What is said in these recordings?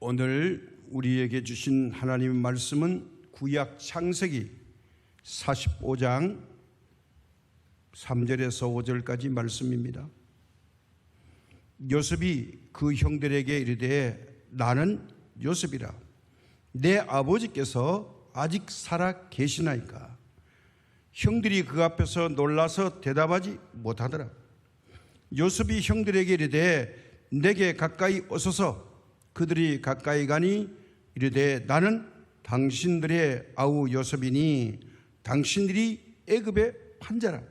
오늘 우리에게 주신 하나님의 말씀은 구약 창세기 45장 3절에서 5절까지 말씀입니다. 요셉이 그 형들에게 이르되 나는 요셉이라. 내 아버지께서 아직 살아 계시나이까. 형들이 그 앞에서 놀라서 대답하지 못하더라. 요셉이 형들에게 이르되 내게 가까이 오소서. 그들이 가까이 가니 이르되 나는 당신들의 아우 요셉이니 당신들이 애굽의 판자라.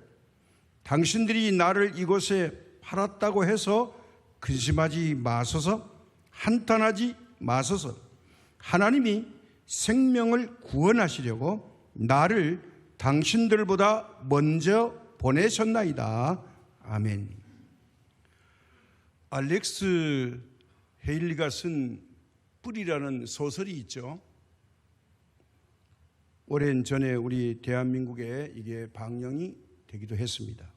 당신들이 나를 이곳에 팔았다고 해서 근심하지 마소서. 한탄하지 마소서. 하나님이 생명을 구원하시려고 나를 당신들보다 먼저 보내셨나이다. 아멘. 알렉스 헤일리가 쓴 뿌리라는 소설이 있죠. 오랜 전에 우리 대한민국에 이게 방영이 되기도 했습니다.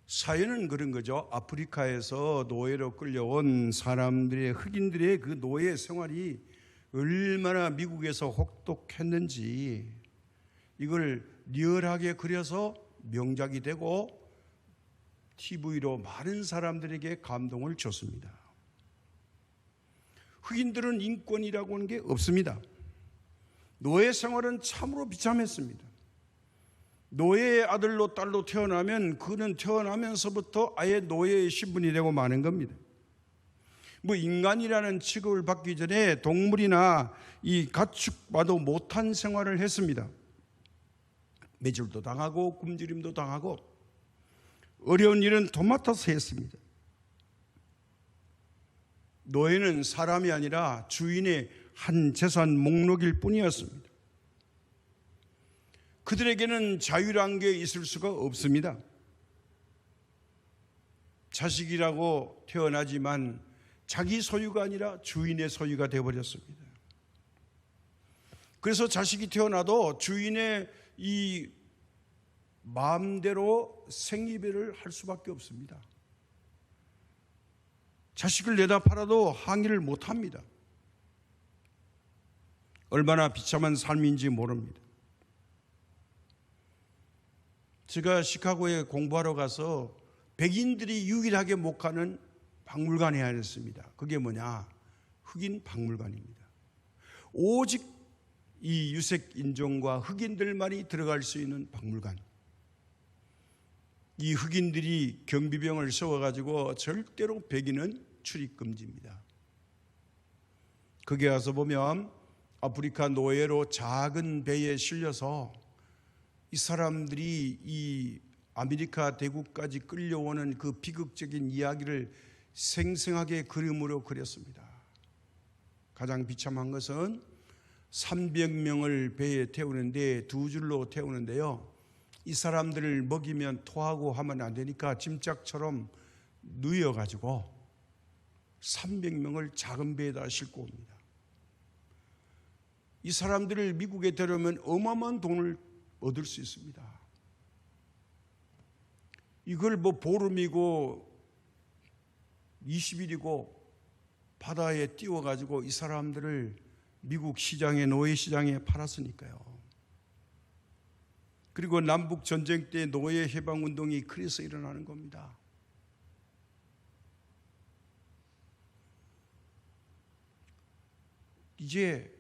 사연은 그런 거죠. 아프리카에서 노예로 끌려온 사람들의, 흑인들의 그 노예 생활이 얼마나 미국에서 혹독했는지 이걸 리얼하게 그려서 명작이 되고 TV로 많은 사람들에게 감동을 줬습니다. 흑인들은 인권이라고 하는 게 없습니다. 노예 생활은 참으로 비참했습니다. 노예의 아들로 딸로 태어나면 그는 태어나면서부터 아예 노예의 신분이 되고 마는 겁니다. 인간이라는 취급을 받기 전에 동물이나 이 가축과도 못한 생활을 했습니다. 매질도 당하고 굶주림도 당하고 어려운 일은 도맡아서 했습니다. 노예는 사람이 아니라 주인의 한 재산 목록일 뿐이었습니다. 그들에게는 자유란 게 있을 수가 없습니다. 자식이라고 태어나지만 자기 소유가 아니라 주인의 소유가 되어버렸습니다. 그래서 자식이 태어나도 주인의 이 마음대로 생이별을 할 수밖에 없습니다. 자식을 내다 팔아도 항의를 못합니다. 얼마나 비참한 삶인지 모릅니다. 제가 시카고에 공부하러 가서 백인들이 유일하게 못 가는 박물관에 다녔습니다. 그게 뭐냐? 흑인 박물관입니다. 오직 이 유색 인종과 흑인들만이 들어갈 수 있는 박물관. 이 흑인들이 경비병을 세워가지고 절대로 백인은 출입 금지입니다. 거기 가서 보면 아프리카 노예로 작은 배에 실려서 이 사람들이 이 아메리카 대국까지 끌려오는 그 비극적인 이야기를 생생하게 그림으로 그렸습니다. 가장 비참한 것은 300명을 배에 태우는데 두 줄로 태우는데요. 이 사람들을 먹이면 토하고 하면 안 되니까 짐짝처럼 누여가지고 300명을 작은 배에다 싣고 옵니다. 이 사람들을 미국에 데려오면 어마어마한 돈을 얻을 수 있습니다. 이걸 보름이고 20일이고 바다에 띄워가지고 이 사람들을 미국 시장에, 노예 시장에 팔았으니까요. 그리고 남북 전쟁 때 노예 해방 운동이 그래서 일어나는 겁니다. 이제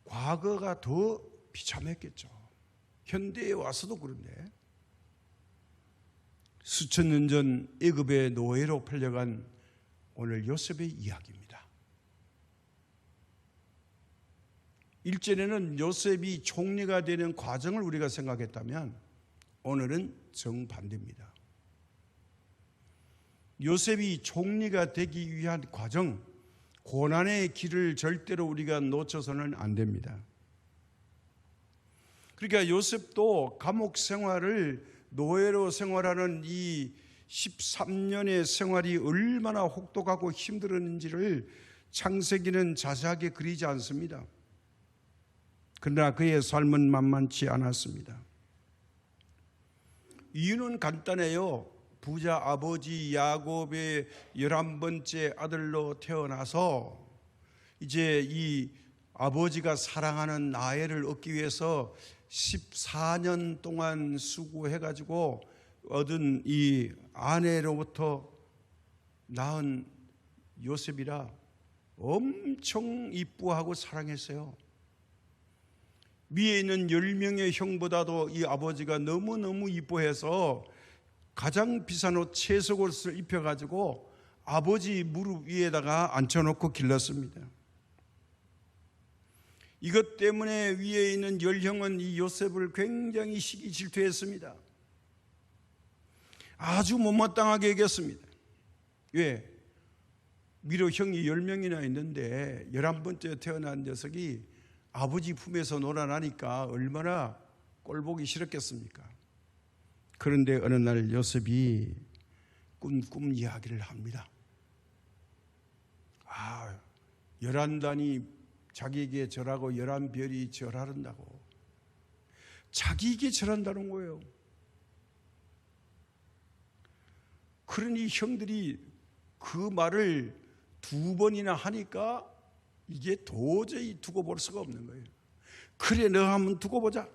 과거가 더 비참했겠죠. 현대에 와서도 그런데 수천 년 전 애굽의 노예로 팔려간 오늘 요셉의 이야기입니다. 일전에는 요셉이 총리가 되는 과정을 우리가 생각했다면 오늘은 정반대입니다. 요셉이 총리가 되기 위한 과정, 고난의 길을 절대로 우리가 놓쳐서는 안 됩니다. 그러니까 요셉도 감옥 생활을, 노예로 생활하는 이 13년의 생활이 얼마나 혹독하고 힘들었는지를 창세기는 자세하게 그리지 않습니다. 그러나 그의 삶은 만만치 않았습니다. 이유는 간단해요. 부자 아버지 야곱의 11번째 아들로 태어나서 이제 이 아버지가 사랑하는 라헬을 얻기 위해서 14년 동안 수고해가지고 얻은 이 아내로부터 낳은 요셉이라 엄청 이뻐하고 사랑했어요. 위에 있는 10명의 형보다도 이 아버지가 너무너무 이뻐해서 가장 비싼 옷 채석옷을 입혀가지고 아버지 무릎 위에다가 앉혀놓고 길렀습니다. 이것 때문에 위에 있는 10형은 이 요셉을 굉장히 시기 질투했습니다. 아주 못마땅하게 여겼습니다. 왜? 위로 형이 10명이나 있는데 11번째 태어난 녀석이 아버지 품에서 놀아나니까 얼마나 꼴보기 싫었겠습니까? 그런데 어느 날 요셉이 꿈 이야기를 합니다. 11단이 자기에게 절하고 11별이 절하른다고. 자기에게 절한다는 거예요. 그러니 형들이 그 말을 2번이나 하니까 이게 도저히 두고 볼 수가 없는 거예요. 그래, 너 한번 두고 보자.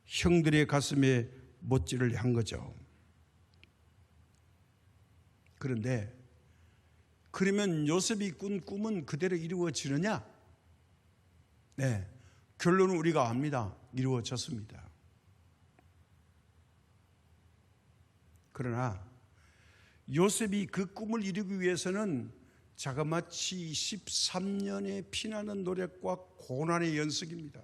형들의 가슴에 못질을 한 거죠. 그런데 그러면 요셉이 꾼 꿈은 그대로 이루어지느냐? 네, 결론은 우리가 압니다. 이루어졌습니다. 그러나 요셉이 그 꿈을 이루기 위해서는 자그마치 13년의 피나는 노력과 고난의 연속입니다.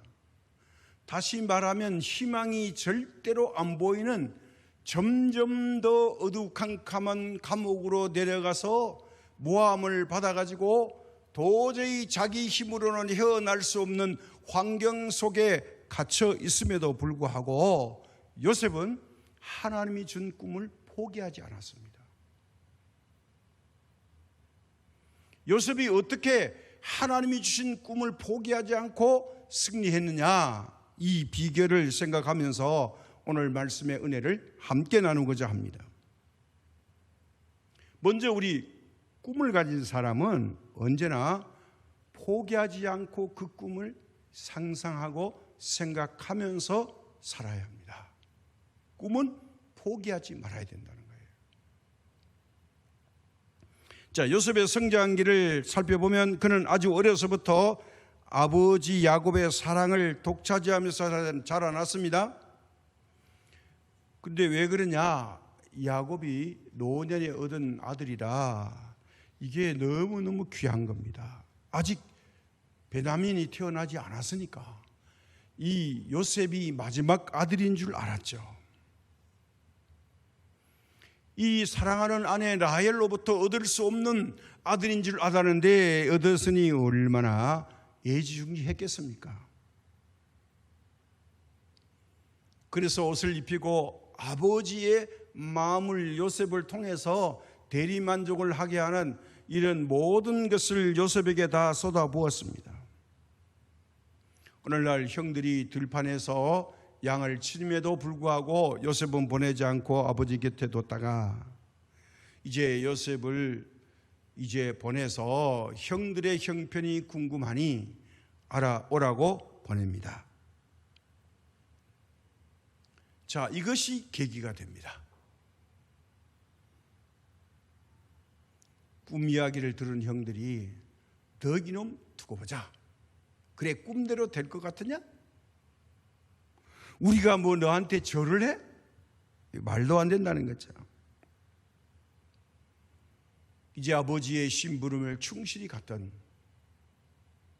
다시 말하면 희망이 절대로 안 보이는 점점 더 어두컴컴한 감옥으로 내려가서 모함을 받아가지고 도저히 자기 힘으로는 헤어날 수 없는 환경 속에 갇혀 있음에도 불구하고 요셉은 하나님이 준 꿈을 포기하지 않았습니다. 요셉이 어떻게 하나님이 주신 꿈을 포기하지 않고 승리했느냐, 이 비결을 생각하면서 오늘 말씀의 은혜를 함께 나누고자 합니다. 먼저 우리 꿈을 가진 사람은 언제나 포기하지 않고 그 꿈을 상상하고 생각하면서 살아야 합니다. 꿈은 포기하지 말아야 된다는 거예요. 자, 요셉의 성장기를 살펴보면 그는 아주 어려서부터 아버지 야곱의 사랑을 독차지하면서 자라났습니다. 근데 왜 그러냐? 야곱이 노년에 얻은 아들이라 이게 너무너무 귀한 겁니다. 아직 베냐민이 태어나지 않았으니까 이 요셉이 마지막 아들인 줄 알았죠. 이 사랑하는 아내 라헬로부터 얻을 수 없는 아들인 줄 알았는데 얻었으니 얼마나 애지중지했겠습니까? 그래서 옷을 입히고 아버지의 마음을 요셉을 통해서 대리만족을 하게 하는 이런 모든 것을 요셉에게 다 쏟아부었습니다. 오늘날 형들이 들판에서 양을 치림에도 불구하고 요셉은 보내지 않고 아버지 곁에 뒀다가 이제 요셉을 이제 보내서 형들의 형편이 궁금하니 알아오라고 보냅니다. 자, 이것이 계기가 됩니다. 꿈 이야기를 들은 형들이 너 이놈 두고 보자. 그래, 꿈대로 될 것 같으냐? 우리가 뭐 너한테 절을 해? 말도 안 된다는 거죠. 이제 아버지의 심부름을 충실히 갔던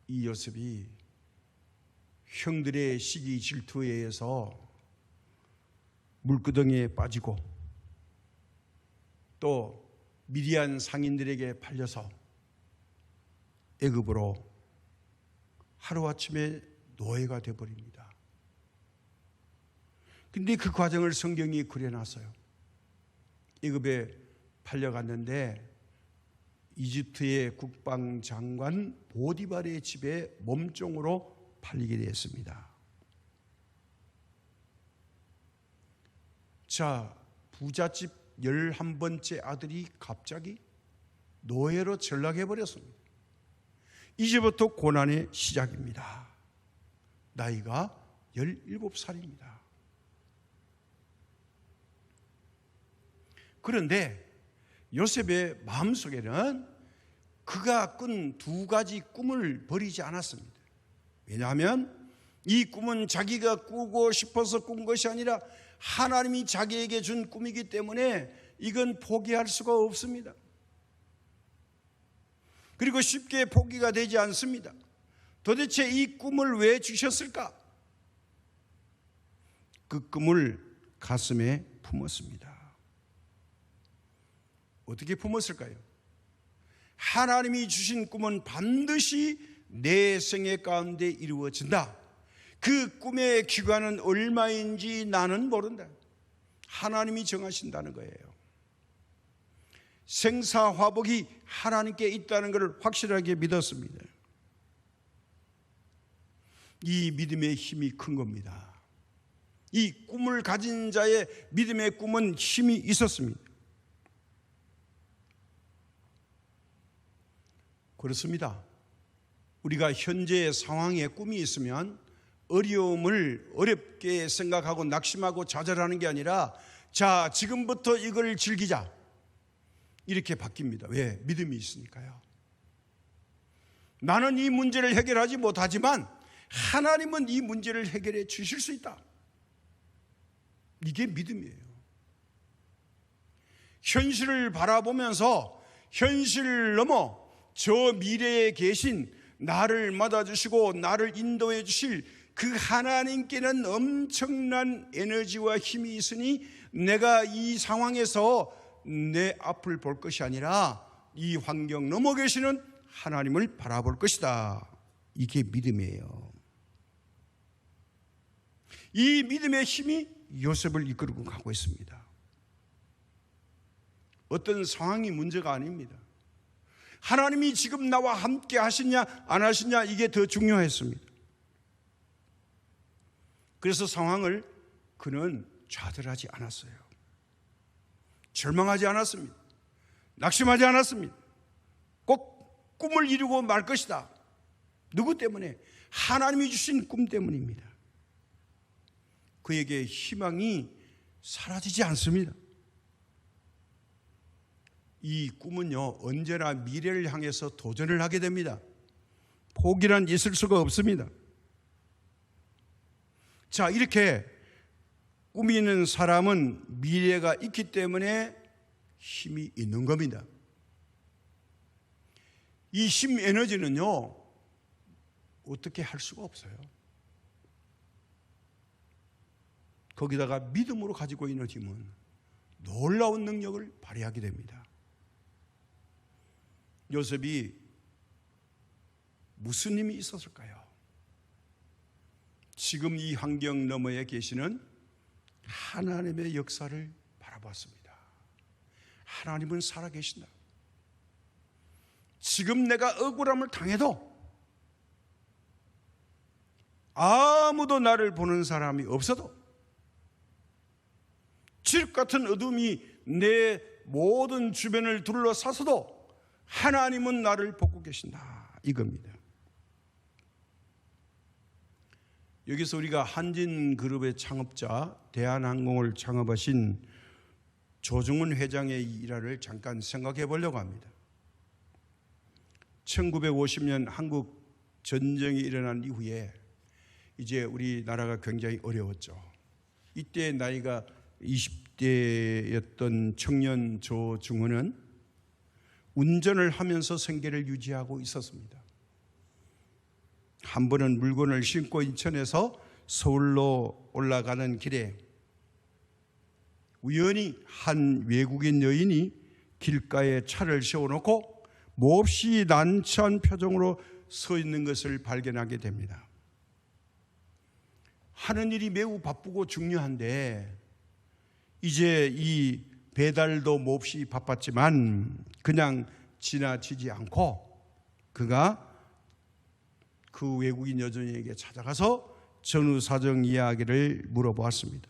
이 요셉이 형들의 시기 질투에 의해서 물구덩이에 빠지고 또 미디안 상인들에게 팔려서 애굽으로 하루아침에 노예가 되어버립니다. 근데 그 과정을 성경이 그려놨어요. 애굽에 팔려갔는데 이집트의 국방장관 보디발의 집에 몸종으로 팔리게 되었습니다. 자, 부잣집 11번째 아들이 갑자기 노예로 전락해 버렸습니다. 이제부터 고난의 시작입니다. 나이가 17살입니다. 그런데 요셉의 마음속에는 그가 꾼 두 가지 꿈을 버리지 않았습니다. 왜냐하면 이 꿈은 자기가 꾸고 싶어서 꾼 것이 아니라 하나님이 자기에게 준 꿈이기 때문에 이건 포기할 수가 없습니다. 그리고 쉽게 포기가 되지 않습니다. 도대체 이 꿈을 왜 주셨을까? 그 꿈을 가슴에 품었습니다. 어떻게 품었을까요? 하나님이 주신 꿈은 반드시 내 생애 가운데 이루어진다. 그 꿈의 기간은 얼마인지 나는 모른다. 하나님이 정하신다는 거예요. 생사화복이 하나님께 있다는 것을 확실하게 믿었습니다. 이 믿음의 힘이 큰 겁니다. 이 꿈을 가진 자의 믿음의 꿈은 힘이 있었습니다. 그렇습니다. 우리가 현재의 상황에 꿈이 있으면 어려움을 어렵게 생각하고 낙심하고 좌절하는 게 아니라 자, 지금부터 이걸 즐기자, 이렇게 바뀝니다. 왜? 믿음이 있으니까요. 나는 이 문제를 해결하지 못하지만 하나님은 이 문제를 해결해 주실 수 있다. 이게 믿음이에요. 현실을 바라보면서 현실을 넘어 저 미래에 계신 나를 맞아주시고 나를 인도해 주실 그 하나님께는 엄청난 에너지와 힘이 있으니 내가 이 상황에서 내 앞을 볼 것이 아니라 이 환경 넘어 계시는 하나님을 바라볼 것이다. 이게 믿음이에요. 이 믿음의 힘이 요셉을 이끌고 가고 있습니다. 어떤 상황이 문제가 아닙니다. 하나님이 지금 나와 함께 하시냐 안 하시냐, 이게 더 중요했습니다. 그래서 상황을 그는 좌절하지 않았어요. 절망하지 않았습니다. 낙심하지 않았습니다. 꼭 꿈을 이루고 말 것이다. 누구 때문에? 하나님이 주신 꿈 때문입니다. 그에게 희망이 사라지지 않습니다. 이 꿈은요, 언제나 미래를 향해서 도전을 하게 됩니다. 포기란 있을 수가 없습니다. 자, 이렇게 꿈이 있는 사람은 미래가 있기 때문에 힘이 있는 겁니다. 이 힘 에너지는요, 어떻게 할 수가 없어요. 거기다가 믿음으로 가지고 있는 힘은 놀라운 능력을 발휘하게 됩니다. 요셉이 무슨 힘이 있었을까요? 지금 이 환경 너머에 계시는 하나님의 역사를 바라보았습니다. 하나님은 살아계신다. 지금 내가 억울함을 당해도 아무도 나를 보는 사람이 없어도 칠흑 같은 어둠이 내 모든 주변을 둘러싸서도 하나님은 나를 보고 계신다, 이겁니다. 여기서 우리가 한진그룹의 창업자 대한항공을 창업하신 조중훈 회장의 일화를 잠깐 생각해 보려고 합니다. 1950년 한국 전쟁이 일어난 이후에 이제 우리나라가 굉장히 어려웠죠. 이때 나이가 20대였던 청년 조중훈은 운전을 하면서 생계를 유지하고 있었습니다. 한 번은 물건을 싣고 인천에서 서울로 올라가는 길에 우연히 한 외국인 여인이 길가에 차를 세워놓고 몹시 난처한 표정으로 서 있는 것을 발견하게 됩니다. 하는 일이 매우 바쁘고 중요한데 이제 이 배달도 몹시 바빴지만 그냥 지나치지 않고 그가 그 외국인 여전에게 찾아가서 전후 사정 이야기를 물어보았습니다.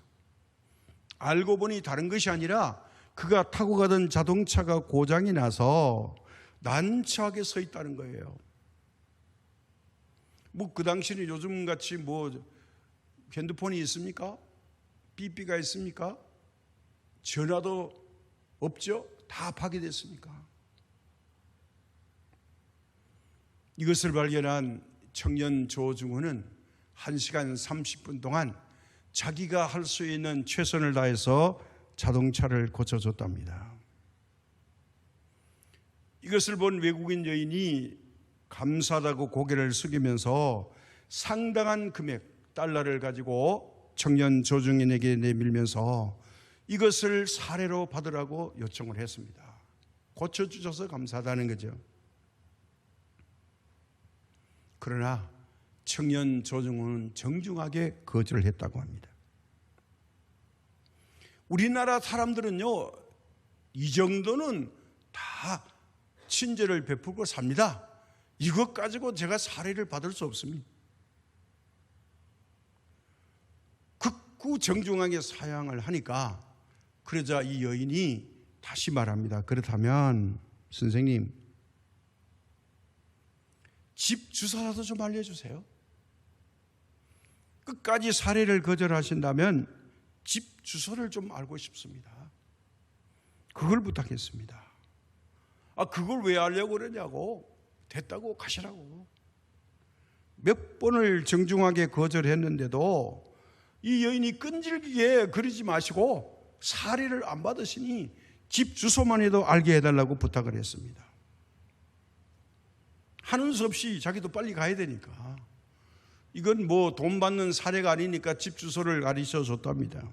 알고 보니 다른 것이 아니라 그가 타고 가던 자동차가 고장이 나서 난처하게 서 있다는 거예요. 뭐 그 당시는 요즘같이 뭐 핸드폰이 있습니까? 삐삐가 있습니까? 전화도 없죠? 다 파괴됐습니까? 이것을 발견한 청년 조중훈은 1시간 30분 동안 자기가 할 수 있는 최선을 다해서 자동차를 고쳐줬답니다. 이것을 본 외국인 여인이 감사하다고 고개를 숙이면서 상당한 금액 달러를 가지고 청년 조중훈에게 내밀면서 이것을 사례로 받으라고 요청을 했습니다. 고쳐주셔서 감사하다는 거죠. 그러나 청년 조중훈은 정중하게 거절을 했다고 합니다. 우리나라 사람들은요, 이 정도는 다 친절을 베풀고 삽니다. 이것 가지고 제가 사례를 받을 수 없습니다. 극구 정중하게 사양을 하니까 그러자 이 여인이 다시 말합니다. 그렇다면 선생님, 집 주소라도 좀 알려주세요. 끝까지 사례를 거절하신다면 집 주소를 좀 알고 싶습니다. 그걸 부탁했습니다. 그걸 왜 알려고 그러냐고. 됐다고 가시라고. 몇 번을 정중하게 거절했는데도 이 여인이 끈질기게 그러지 마시고 사례를 안 받으시니 집 주소만 해도 알게 해달라고 부탁을 했습니다. 하는 수 없이 자기도 빨리 가야 되니까. 이건 뭐 돈 받는 사례가 아니니까 집 주소를 가르쳐 줬답니다.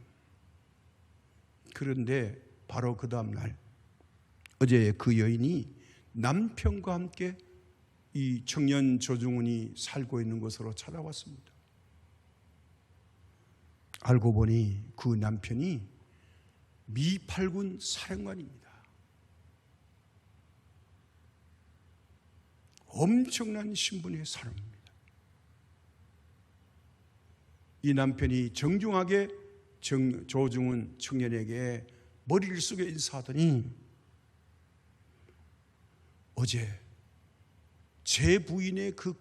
그런데 바로 그 다음 날 어제 그 여인이 남편과 함께 이 청년 조중훈이 살고 있는 곳으로 찾아왔습니다. 알고 보니 그 남편이 미 8군 사령관입니다. 엄청난 신분의 사람입니다. 이 남편이 정중하게 조중훈 청년에게 머리를 숙여 인사하더니 어제 제 부인의 그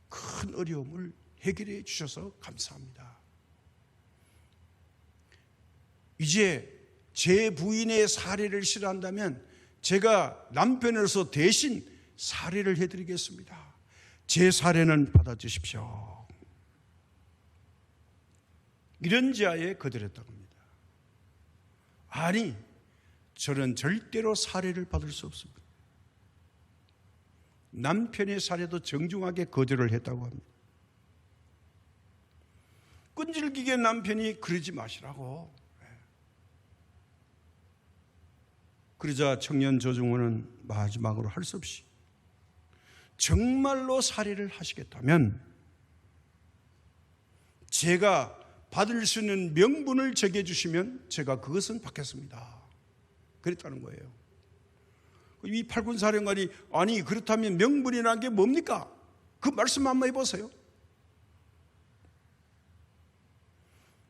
큰 어려움을 해결해 주셔서 감사합니다. 이제 제 부인의 사례를 싫어한다면 제가 남편으로서 대신 사례를 해드리겠습니다. 제 사례는 받아주십시오. 이런 지하에 거절했다고 합니다. 아니, 저는 절대로 사례를 받을 수 없습니다. 남편의 사례도 정중하게 거절을 했다고 합니다. 끈질기게 남편이 그러지 마시라고. 그러자 청년 조중훈은 마지막으로 할 수 없이 정말로 사례를 하시겠다면 제가 받을 수 있는 명분을 제게 주시면 제가 그것은 받겠습니다. 그랬다는 거예요. 이 8군 사령관이 아니 그렇다면 명분이라는 게 뭡니까? 그 말씀 한번 해보세요.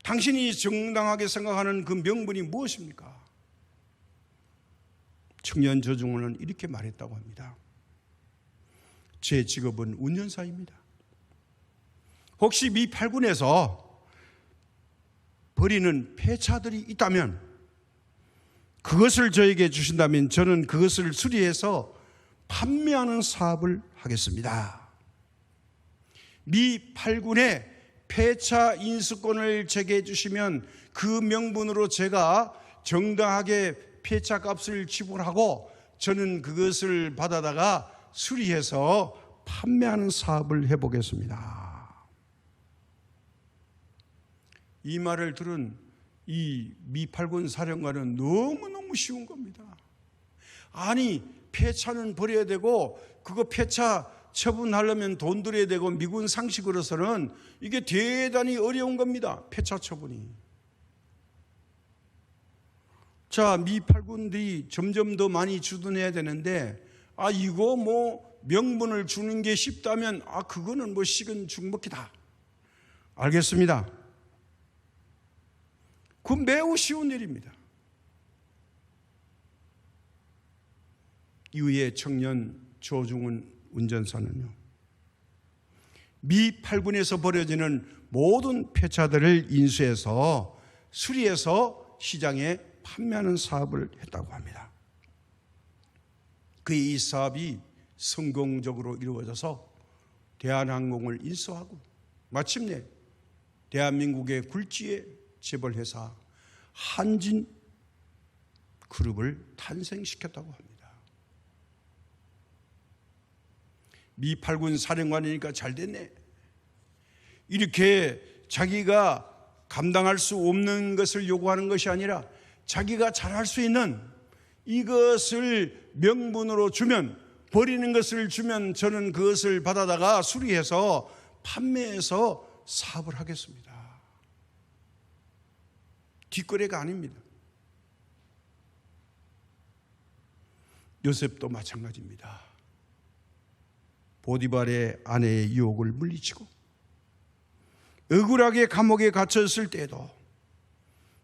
당신이 정당하게 생각하는 그 명분이 무엇입니까? 청년 조중훈은 이렇게 말했다고 합니다. 제 직업은 운전사입니다. 혹시 미 8군에서 버리는 폐차들이 있다면 그것을 저에게 주신다면 저는 그것을 수리해서 판매하는 사업을 하겠습니다. 미 8군에 폐차 인수권을 제게 주시면 그 명분으로 제가 정당하게 폐차 값을 지불하고 저는 그것을 받아다가 수리해서 판매하는 사업을 해보겠습니다. 이 말을 들은 이 미 8군 사령관은 너무너무 쉬운 겁니다. 아니 폐차는 버려야 되고 그거 폐차 처분하려면 돈 들여야 되고 미군 상식으로서는 이게 대단히 어려운 겁니다. 폐차 처분이. 자, 미 8군들이 점점 더 많이 주둔해야 되는데 이거 뭐 명분을 주는 게 쉽다면 그거는 뭐 식은 죽먹기다. 알겠습니다. 그 매우 쉬운 일입니다. 이후에 청년 조중훈 운전사는요, 미 8군에서 벌어지는 모든 폐차들을 인수해서 수리해서 시장에 판매하는 사업을 했다고 합니다. 그의 이 사업이 성공적으로 이루어져서 대한항공을 인수하고 마침내 대한민국의 굴지의 재벌회사 한진그룹을 탄생시켰다고 합니다. 미 8군 사령관이니까 잘 됐네. 이렇게 자기가 감당할 수 없는 것을 요구하는 것이 아니라 자기가 잘할 수 있는 이것을 명분으로 주면, 버리는 것을 주면 저는 그것을 받아다가 수리해서 판매해서 사업을 하겠습니다. 뒷거래가 아닙니다. 요셉도 마찬가지입니다. 보디발의 아내의 유혹을 물리치고 억울하게 감옥에 갇혔을 때에도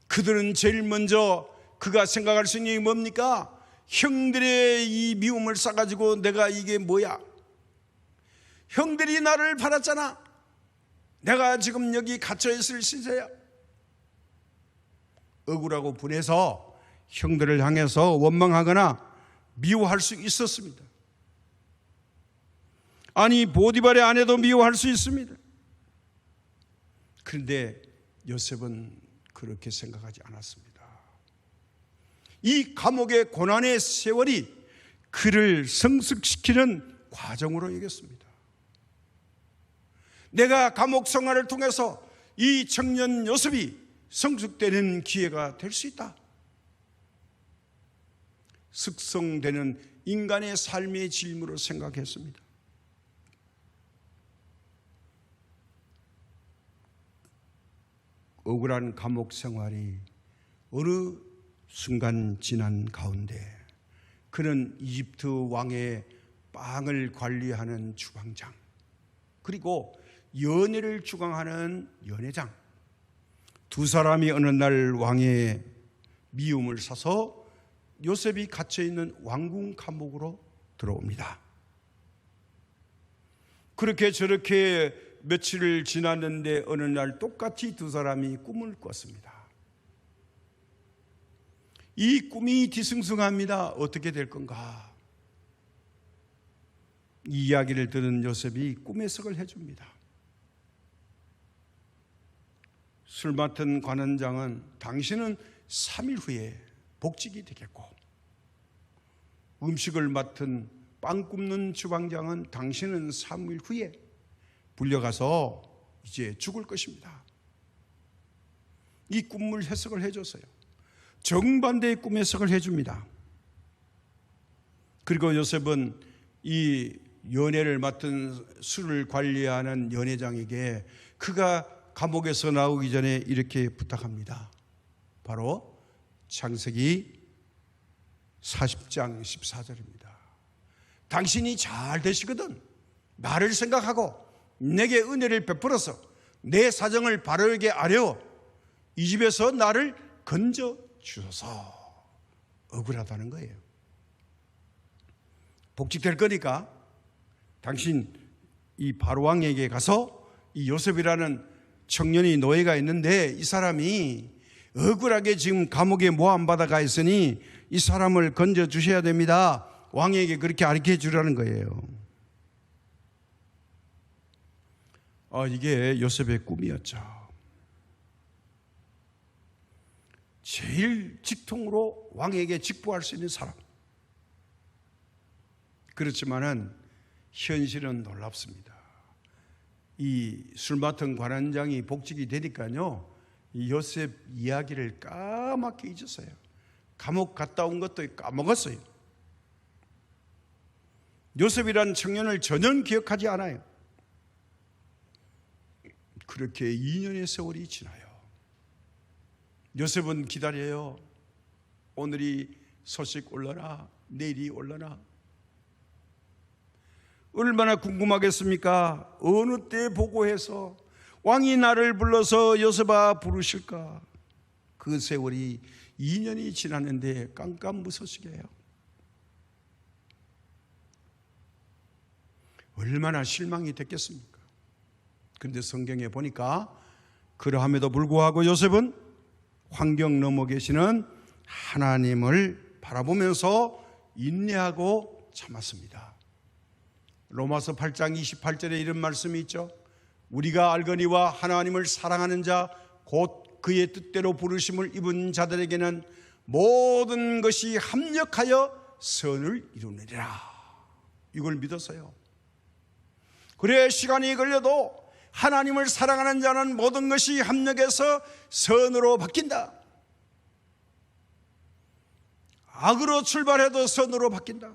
그들은 제일 먼저 그가 생각할 수 있는 게 뭡니까? 형들의 이 미움을 싸가지고 내가 이게 뭐야? 형들이 나를 팔았잖아. 내가 지금 여기 갇혀있을 시세야. 억울하고 분해서 형들을 향해서 원망하거나 미워할 수 있었습니다. 아니, 보디발의 아내도 미워할 수 있습니다. 그런데 요셉은 그렇게 생각하지 않았습니다. 이 감옥의 고난의 세월이 그를 성숙시키는 과정으로 여겼습니다. 내가 감옥 생활을 통해서 이 청년 요셉이 성숙되는 기회가 될 수 있다. 숙성되는 인간의 삶의 질문으로 생각했습니다. 억울한 감옥 생활이 어느 순간 지난 가운데 그는 이집트 왕의 빵을 관리하는 주방장, 그리고 연회를 주관하는 연회장, 두 사람이 어느 날 왕의 미움을 사서 요셉이 갇혀있는 왕궁 감옥으로 들어옵니다. 그렇게 저렇게 며칠을 지났는데 어느 날 똑같이 두 사람이 꿈을 꿨습니다. 이 꿈이 뒤숭숭합니다. 어떻게 될 건가? 이 이야기를 들은 요셉이 꿈 해석을 해줍니다. 술 맡은 관원장은 당신은 3일 후에 복직이 되겠고, 음식을 맡은 빵 굽는 주방장은 당신은 3일 후에 불려가서 이제 죽을 것입니다. 이 꿈을 해석을 해줬어요. 정반대의 꿈 해석을 해줍니다. 그리고 요셉은 이 연회를 맡은 술을 관리하는 연회장에게 그가 감옥에서 나오기 전에 이렇게 부탁합니다. 바로 창세기 40장 14절입니다. 당신이 잘 되시거든 나를 생각하고 내게 은혜를 베풀어서 내 사정을 바르게 아려 이 집에서 나를 건져 주소서. 억울하다는 거예요. 복직될 거니까 당신 이 바로왕에게 가서 이 요셉이라는 청년이 노예가 있는데 이 사람이 억울하게 지금 감옥에 모함받아 가 있으니 이 사람을 건져 주셔야 됩니다. 왕에게 그렇게 가르쳐 주라는 거예요. 이게 요셉의 꿈이었죠. 제일 직통으로 왕에게 직보할 수 있는 사람. 그렇지만은 현실은 놀랍습니다. 이 술 맡은 관원장이 복직이 되니까요, 이 요셉 이야기를 까맣게 잊었어요. 감옥 갔다 온 것도 까먹었어요. 요셉이란 청년을 전혀 기억하지 않아요. 그렇게 2년의 세월이 지나요. 요셉은 기다려요. 오늘이 소식 올라나, 내일이 올라나. 얼마나 궁금하겠습니까? 어느 때 보고해서 왕이 나를 불러서 요셉아 부르실까? 그 세월이 2년이 지났는데 깜깜무소식이에요. 얼마나 실망이 됐겠습니까? 그런데 성경에 보니까 그러함에도 불구하고 요셉은 환경 넘어 계시는 하나님을 바라보면서 인내하고 참았습니다. 로마서 8장 28절에 이런 말씀이 있죠. 우리가 알거니와 하나님을 사랑하는 자 곧 그의 뜻대로 부르심을 입은 자들에게는 모든 것이 합력하여 선을 이루느니라. 이걸 믿었어요. 그래, 시간이 걸려도 하나님을 사랑하는 자는 모든 것이 합력해서 선으로 바뀐다. 악으로 출발해도 선으로 바뀐다.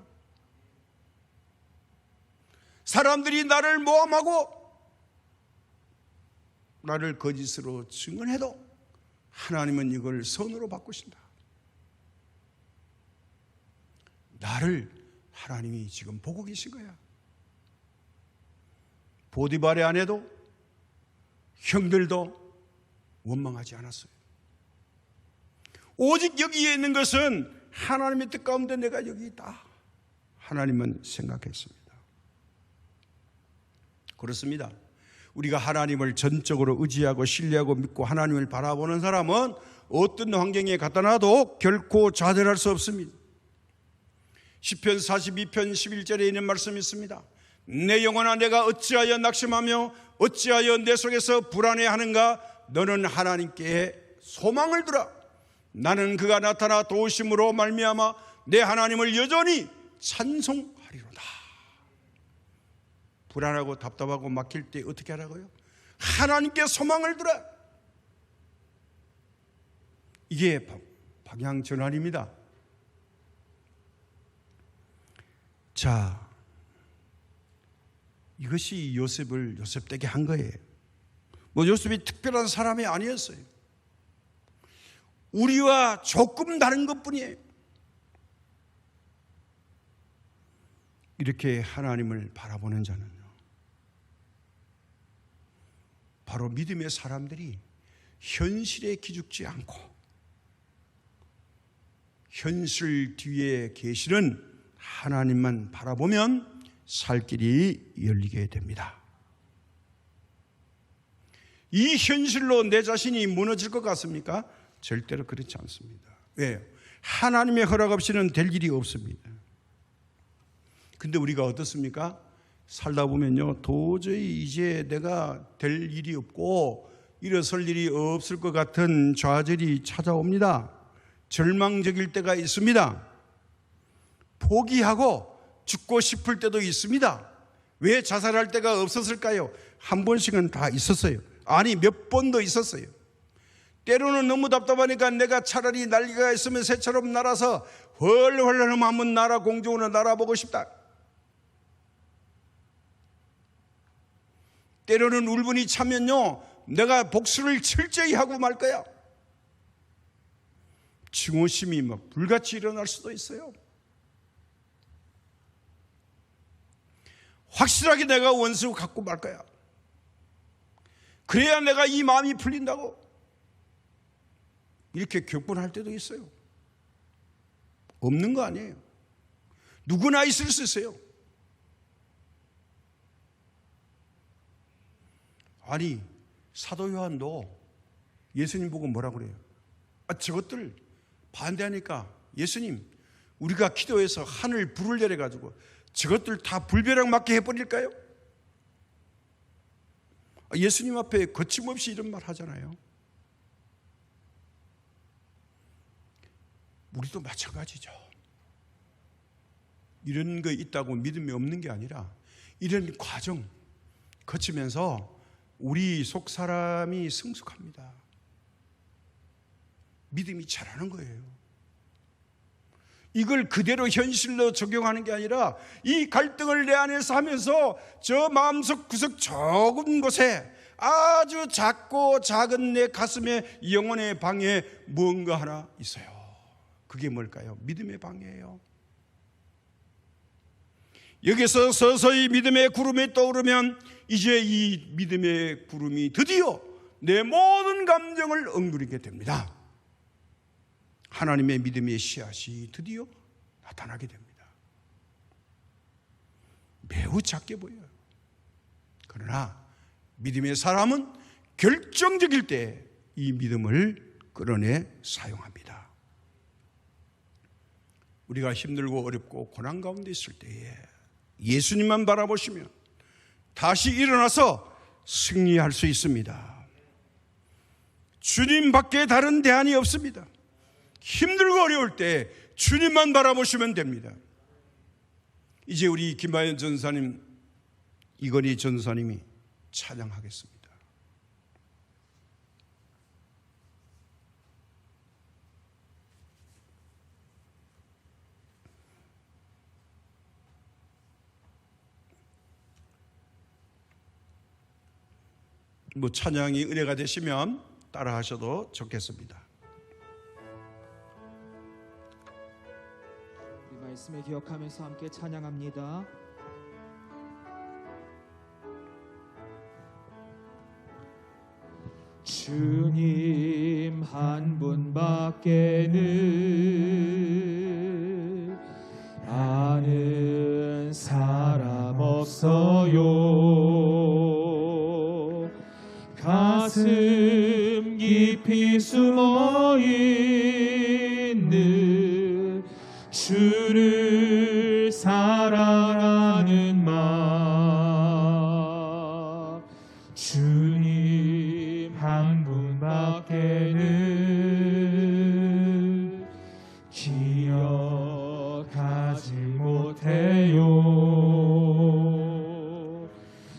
사람들이 나를 모함하고 나를 거짓으로 증언해도 하나님은 이걸 선으로 바꾸신다. 나를 하나님이 지금 보고 계신 거야. 보디발의 아내도 형들도 원망하지 않았어요. 오직 여기에 있는 것은 하나님의 뜻 가운데 내가 여기 있다. 하나님은 생각했습니다. 그렇습니다. 우리가 하나님을 전적으로 의지하고 신뢰하고 믿고 하나님을 바라보는 사람은 어떤 환경에 갖다 놔도 결코 좌절할 수 없습니다. 시편 42편 11절에 있는 말씀이 있습니다. 내 영혼아, 내가 어찌하여 낙심하며 어찌하여 내 속에서 불안해하는가? 너는 하나님께 소망을 두라. 나는 그가 나타나 도우심으로 말미암아 내 하나님을 여전히 찬송하리로다. 불안하고 답답하고 막힐 때 어떻게 하라고요? 하나님께 소망을 두라. 이게 방향 전환입니다. 자, 이것이 요셉을 요셉되게 한 거예요. 뭐 요셉이 특별한 사람이 아니었어요. 우리와 조금 다른 것뿐이에요. 이렇게 하나님을 바라보는 자는요, 바로 믿음의 사람들이 현실에 기죽지 않고 현실 뒤에 계시는 하나님만 바라보면 살 길이 열리게 됩니다. 이 현실로 내 자신이 무너질 것 같습니까? 절대로 그렇지 않습니다. 왜요? 하나님의 허락 없이는 될 일이 없습니다. 근데 우리가 어떻습니까? 살다 보면요, 도저히 이제 내가 될 일이 없고 일어설 일이 없을 것 같은 좌절이 찾아옵니다. 절망적일 때가 있습니다. 포기하고 죽고 싶을 때도 있습니다. 왜 자살할 때가 없었을까요? 한 번씩은 다 있었어요. 아니, 몇 번도 있었어요. 때로는 너무 답답하니까 내가 차라리 날개가 있으면 새처럼 날아서 훨훨 한번 날아 공중으로 날아보고 싶다. 때로는 울분이 차면요, 내가 복수를 철저히 하고 말 거야. 증오심이 막 불같이 일어날 수도 있어요. 확실하게 내가 원수 갖고 말 거야. 그래야 내가 이 마음이 풀린다고. 이렇게 격분할 때도 있어요. 없는 거 아니에요. 누구나 있을 수 있어요. 아니, 사도 요한도 예수님 보고 뭐라고 그래요? 저것들 반대하니까 예수님, 우리가 기도해서 하늘 불을 내려가지고 저것들 다 불벼락 맞게 해버릴까요? 예수님 앞에 거침없이 이런 말 하잖아요. 우리도 마찬가지죠. 이런 거 있다고 믿음이 없는 게 아니라 이런 과정 거치면서 우리 속 사람이 성숙합니다. 믿음이 자라는 거예요. 이걸 그대로 현실로 적용하는 게 아니라 이 갈등을 내 안에서 하면서 저 마음속 구석 좁은 곳에 아주 작고 작은 내 가슴에 영혼의 방에 무언가 하나 있어요. 그게 뭘까요? 믿음의 방이에요. 여기서 서서히 믿음의 구름이 떠오르면 이제 이 믿음의 구름이 드디어 내 모든 감정을 억누르게 됩니다. 하나님의 믿음의 씨앗이 드디어 나타나게 됩니다. 매우 작게 보여요. 그러나 믿음의 사람은 결정적일 때 이 믿음을 끌어내 사용합니다. 우리가 힘들고 어렵고 고난 가운데 있을 때에 예수님만 바라보시면 다시 일어나서 승리할 수 있습니다. 주님밖에 다른 대안이 없습니다. 힘들고 어려울 때 주님만 바라보시면 됩니다. 이제 우리 김하연 전사님, 이건희 전사님이 찬양하겠습니다. 찬양이 은혜가 되시면 따라 하셔도 좋겠습니다. 우리 말씀을 기억하면서 함께 찬양합니다. 주님 한 분밖에는 아는 사람 없어요. 가슴 깊이 숨어있는 주를 사랑하는 마음, 주님 한 분밖에는 기억하지 못해요.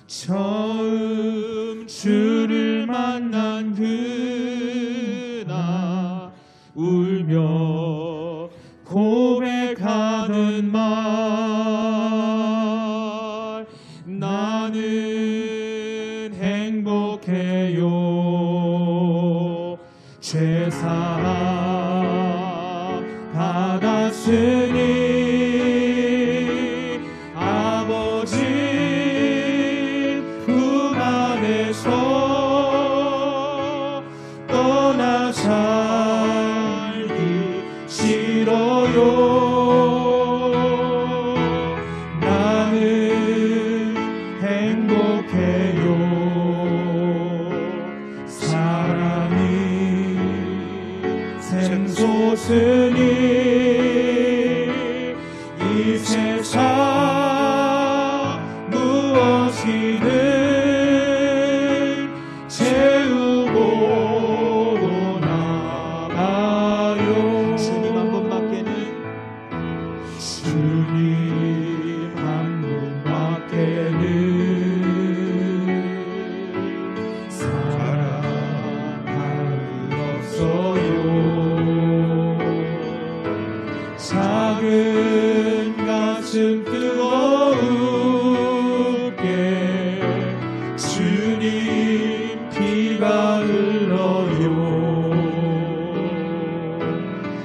처음 주를 만난 그날 울며 고백하는 말, 나는 행복해요. 죄사함 받았으니 아버지 품 안에서 떠나 살기 싫어요. 나는 행복해요. 사랑이 샘솟으니 이 세상 무엇이든 채우고 나가요. 주님 한 분밖에는, 주님 한 분밖에는 사랑할 없어요. 작은 가슴 뜨거우게 주님 피가 흘러요.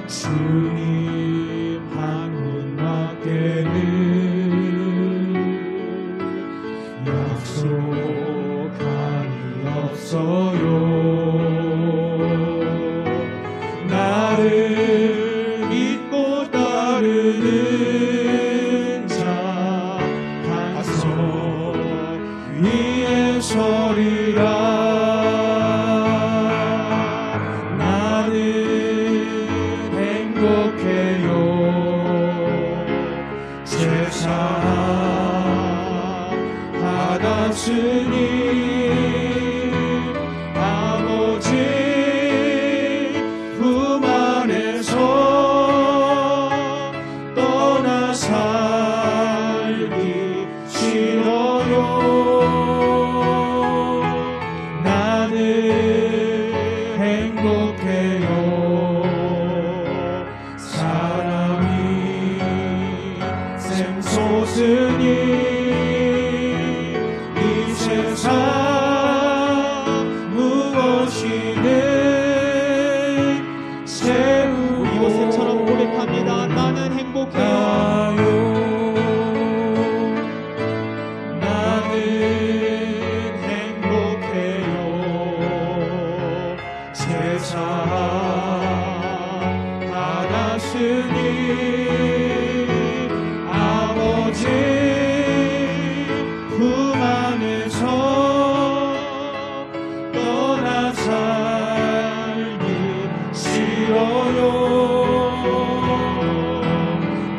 주님 한 분밖에는 약속함이 없어요. 나를 믿고 따르는 자 한 성 위에 서리라. 나는 행복해요. 죄사함 받았으니 아버지 품 안에서 떠나 살기 싫어요. 나는 행복해요. 사랑이 샘솟으니 이 세상 무엇이든 채우고. 이곳처럼 고백합니다. 나는 행복해요. 나는 행복해요. 제사 아버지 품 안에서 떠나 살기 싫어요.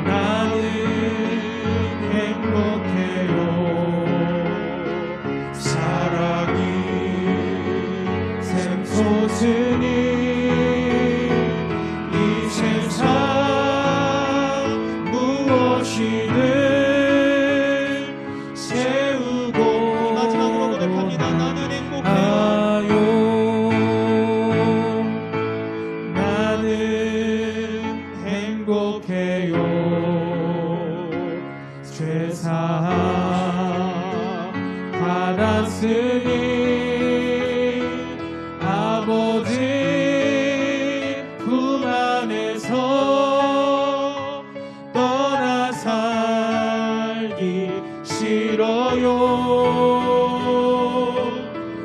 나는 행복해요. 사랑이 샘솟으니 이 세상 무엇이든 세우고 마지막으로 고백합니다. 나는 행복해요. 나는 행복해요. 죄사함 받았으니 아버지 품 안에서 떠나 살기 싫어요.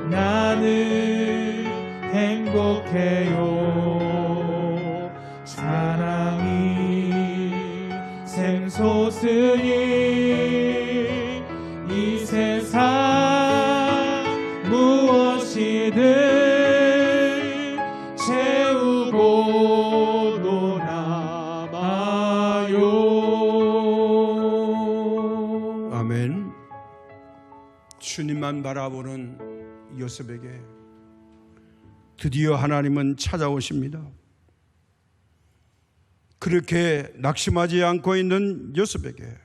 나는 행복해요. 사랑이 샘솟으니 이 세상 무엇이든 채우고도 남아요. 아멘. 주님만 바라보는 요셉에게 드디어 하나님은 찾아오십니다. 그렇게 낙심하지 않고 있는 요셉에게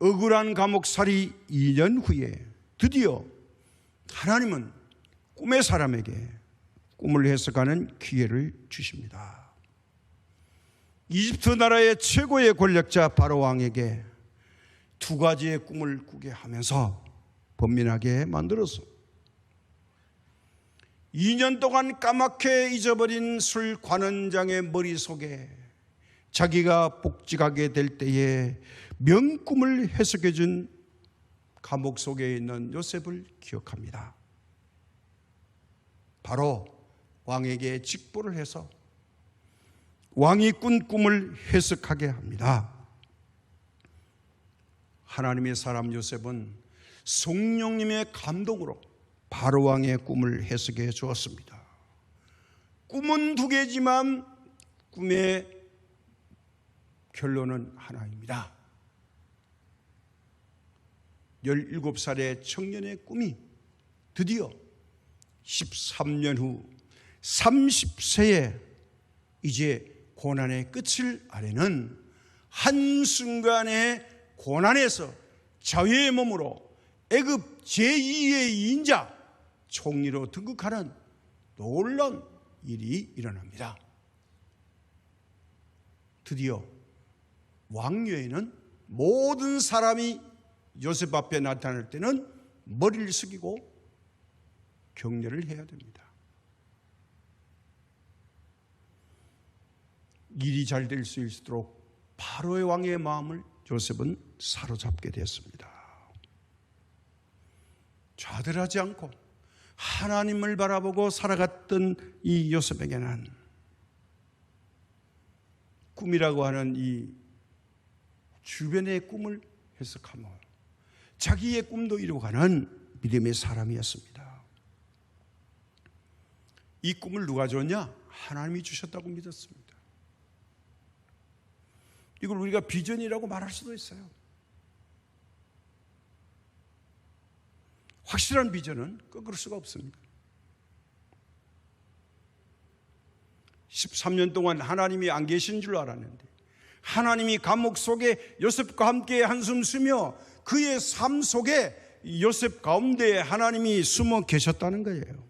억울한 감옥살이 2년 후에 드디어 하나님은 꿈의 사람에게 꿈을 해석하는 기회를 주십니다. 이집트 나라의 최고의 권력자 바로 왕에게 두 가지의 꿈을 꾸게 하면서 번민하게 만들었어. 2년 동안 까맣게 잊어버린 술 관원장의 머릿속에 자기가 복직하게 될 때에 명꿈을 해석해 준 감옥 속에 있는 요셉을 기억합니다. 바로 왕에게 직보를 해서 왕이 꾼 꿈을 해석하게 합니다. 하나님의 사람 요셉은 성령님의 감동으로 바로 왕의 꿈을 해석해 주었습니다. 꿈은 두 개지만 꿈의 결론은 하나입니다. 17살의 청년의 꿈이 드디어 13년 후 30세에 이제 고난의 끝을 아래는 한순간의 고난에서 자유의 몸으로 애굽 제2의 인자 총리로 등극하는 놀라운 일이 일어납니다. 드디어 왕녀에는 모든 사람이 요셉 앞에 나타날 때는 머리를 숙이고 경례를 해야 됩니다. 일이 잘 될 수 있도록 바로의 왕의 마음을 요셉은 사로잡게 됐습니다. 좌절하지 않고 하나님을 바라보고 살아갔던 이 요셉에게는 꿈이라고 하는 이 주변의 꿈을 해석하며 자기의 꿈도 이루어가는 믿음의 사람이었습니다. 이 꿈을 누가 줬냐? 하나님이 주셨다고 믿었습니다. 이걸 우리가 비전이라고 말할 수도 있어요. 확실한 비전은 꺾을 수가 없습니다. 13년 동안 하나님이 안 계신 줄 알았는데 하나님이 감옥 속에 요셉과 함께 한숨 쉬며 그의 삶 속에 요셉 가운데 하나님이 숨어 계셨다는 거예요.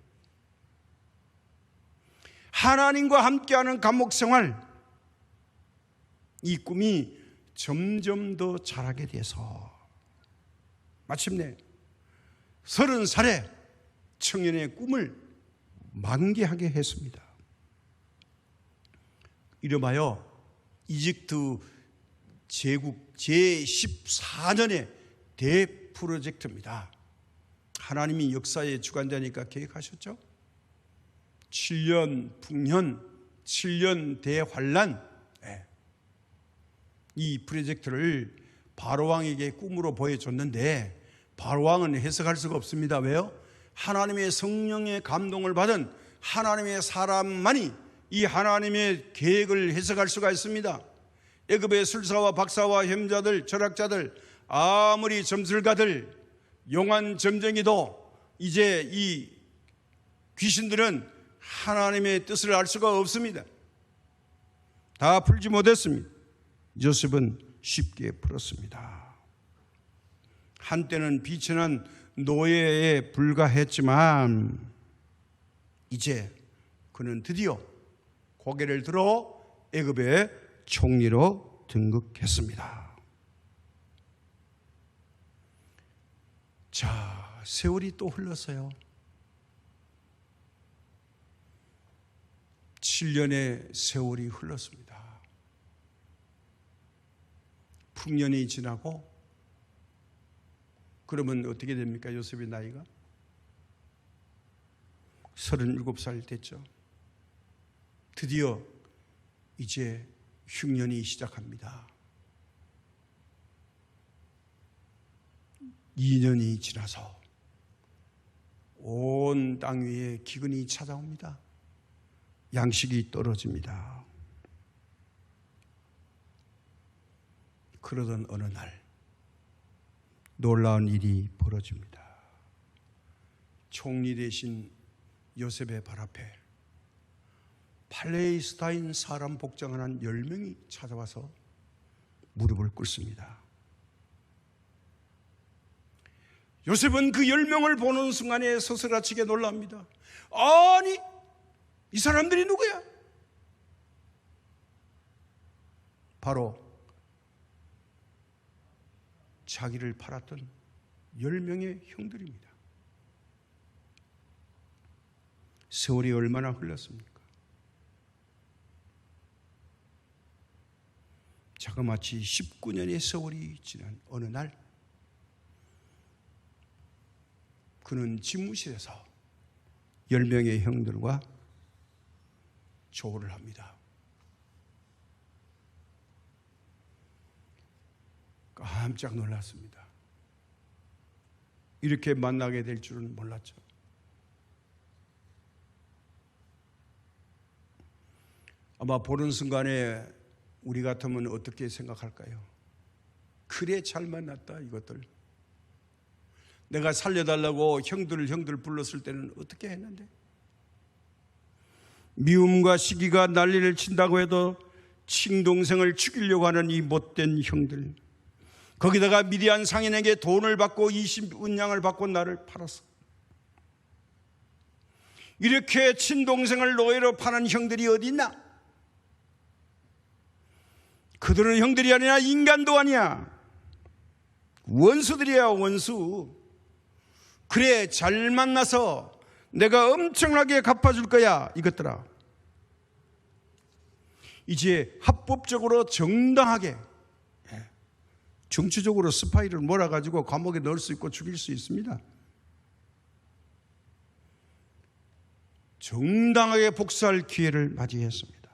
하나님과 함께하는 감옥 생활, 이 꿈이 점점 더 자라게 돼서 마침내 30살에 청년의 꿈을 만개하게 했습니다. 이름하여 이집트 제국 제14년의 대프로젝트입니다. 하나님이 역사의 주관자니까 계획하셨죠. 7년 풍년, 7년 대환란, 이 프로젝트를 바로왕에게 꿈으로 보여줬는데 바로왕은 해석할 수가 없습니다. 왜요? 하나님의 성령의 감동을 받은 하나님의 사람만이 이 하나님의 계획을 해석할 수가 있습니다. 애굽의 술사와 박사와 혐자들, 철학자들, 아무리 점술가들, 용한 점쟁이도 이제 이 귀신들은 하나님의 뜻을 알 수가 없습니다. 다 풀지 못했습니다. 요셉은 쉽게 풀었습니다. 한때는 비천한 노예에 불과했지만 이제 그는 드디어 고개를 들어 애굽의 총리로 등극했습니다. 자, 세월이 또 흘렀어요. 7년의 세월이 흘렀습니다. 풍년이 지나고 그러면 어떻게 됩니까? 요셉의 나이가 37살 됐죠. 드디어 이제 흉년이 시작합니다. 2년이 지나서 온 땅 위에 기근이 찾아옵니다. 양식이 떨어집니다. 그러던 어느 날 놀라운 일이 벌어집니다. 총리 대신 요셉의 발 앞에 팔레스타인 사람 복장을 한 10명이 찾아와서 무릎을 꿇습니다. 요셉은 그 10명을 보는 순간에 서스라치게 놀랍니다. 아니, 이 사람들이 누구야? 바로 자기를 팔았던 10명의 형들입니다. 세월이 얼마나 흘렀습니까? 자그마치 19년의 세월이 지난 어느 날 그는 집무실에서 10명의 형들과 조를 합니다. 깜짝 놀랐습니다. 이렇게 만나게 될 줄은 몰랐죠. 아마 보는 순간에 우리 같으면 어떻게 생각할까요? 그래 잘 만났다 이것들. 내가 살려달라고 형들 불렀을 때는 어떻게 했는데? 미움과 시기가 난리를 친다고 해도 친동생을 죽이려고 하는 이 못된 형들, 거기다가 미디안 상인에게 돈을 받고 20은양을 받고 나를 팔았어. 이렇게 친동생을 노예로 파는 형들이 어디 있나? 그들은 형들이 아니라 인간도 아니야. 원수들이야, 원수. 그래, 잘 만나서 내가 엄청나게 갚아줄 거야, 이것들아. 이제 합법적으로 정당하게 정치적으로 스파이를 몰아가지고 감옥에 넣을 수 있고 죽일 수 있습니다. 정당하게 복수할 기회를 맞이했습니다.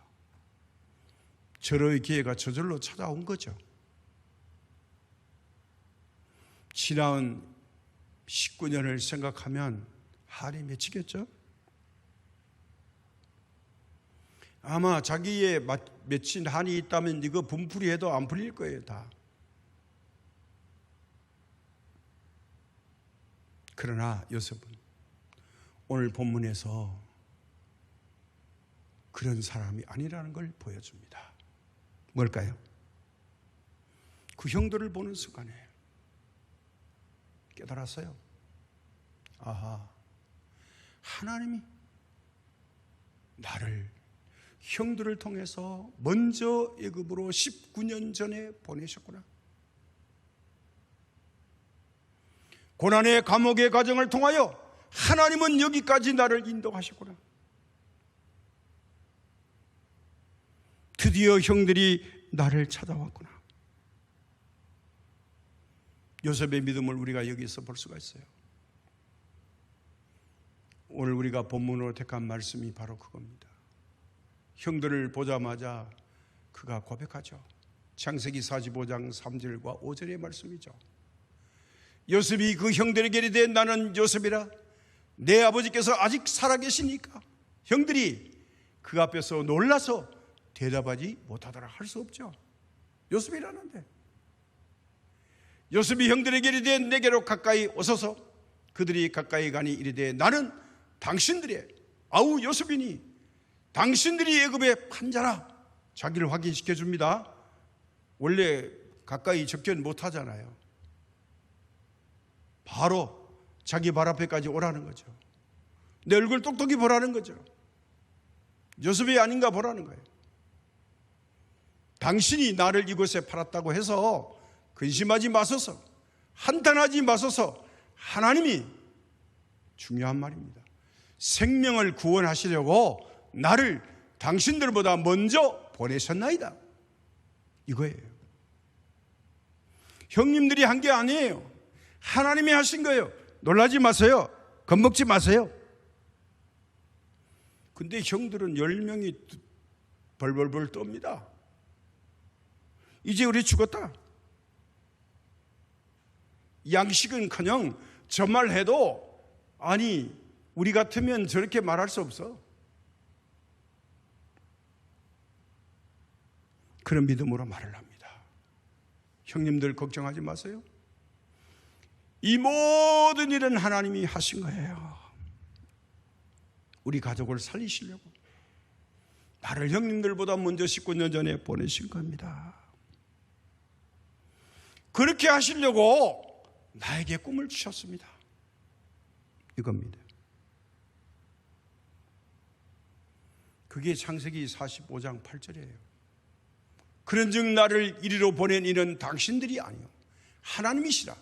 절호의 기회가 저절로 찾아온 거죠. 지나온 19년을 생각하면 한이 맺히겠죠? 아마 자기의 맺힌 한이 있다면 이거 분풀이해도 안 풀릴 거예요, 다. 그러나 요셉은 오늘 본문에서 그런 사람이 아니라는 걸 보여줍니다. 뭘까요? 그 형들을 보는 순간에 깨달았어요. 아하, 하나님이 나를 형들을 통해서 먼저 애굽으로 19년 전에 보내셨구나. 고난의 감옥의 과정을 통하여 하나님은 여기까지 나를 인도하셨구나. 드디어 형들이 나를 찾아왔구나. 요셉의 믿음을 우리가 여기서 볼 수가 있어요. 오늘 우리가 본문으로 택한 말씀이 바로 그겁니다. 형들을 보자마자 그가 고백하죠. 창세기 45장 3절과 5절의 말씀이죠. 요셉이 그 형들에게 이르되 나는 요셉이라 내 아버지께서 아직 살아계시니까. 형들이 그 앞에서 놀라서 대답하지 못하더라. 할 수 없죠. 요셉이라는데. 요셉이 형들에게 이르되 내게로 가까이 오소서. 그들이 가까이 가니 이르되 나는 당신들의 아우 요셉이니 당신들이 애굽의 판자라. 자기를 확인시켜 줍니다. 원래 가까이 접견 못하잖아요. 바로 자기 발 앞에까지 오라는 거죠. 내 얼굴 똑똑히 보라는 거죠. 요셉이 아닌가 보라는 거예요. 당신이 나를 이곳에 팔았다고 해서 근심하지 마소서, 한탄하지 마소서. 하나님이 중요한 말입니다. 생명을 구원하시려고 나를 당신들보다 먼저 보내셨나이다. 이거예요. 형님들이 한 게 아니에요. 하나님이 하신 거예요. 놀라지 마세요. 겁먹지 마세요. 근데 형들은 10명이 벌벌벌 떱니다. 이제 우리 죽었다. 양식은커녕 저 말해도 아니 우리 같으면 저렇게 말할 수 없어. 그런 믿음으로 말을 합니다. 형님들 걱정하지 마세요. 이 모든 일은 하나님이 하신 거예요. 우리 가족을 살리시려고 나를 형님들보다 먼저 19년 전에 보내신 겁니다. 그렇게 하시려고 나에게 꿈을 주셨습니다. 이겁니다. 그게 창세기 45장 8절이에요. 그런즉 나를 이리로 보낸 이는 당신들이 아니요 하나님이시라.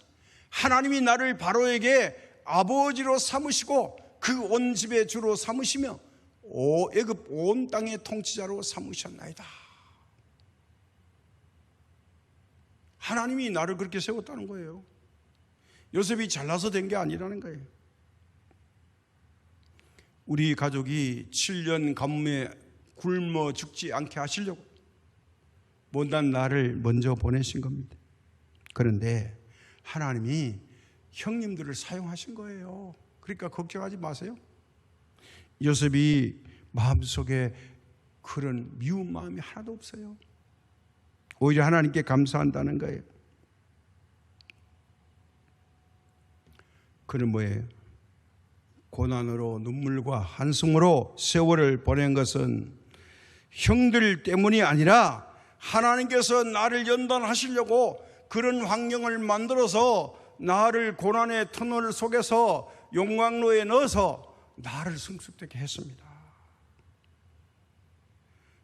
하나님이 나를 바로에게 아버지로 삼으시고 그 온 집의 주로 삼으시며 애굽 온 땅의 통치자로 삼으셨나이다. 하나님이 나를 그렇게 세웠다는 거예요. 요셉이 잘나서 된 게 아니라는 거예요. 우리 가족이 7년 가뭄에 굶어 죽지 않게 하시려고 못난 나를 먼저 보내신 겁니다. 그런데 하나님이 형님들을 사용하신 거예요. 그러니까 걱정하지 마세요. 요셉이 마음속에 그런 미운 마음이 하나도 없어요. 오히려 하나님께 감사한다는 거예요. 그는 뭐예요? 고난으로 눈물과 한숨으로 세월을 보낸 것은 형들 때문이 아니라 하나님께서 나를 연단하시려고 그런 환경을 만들어서 나를 고난의 터널 속에서 용광로에 넣어서 나를 성숙되게 했습니다.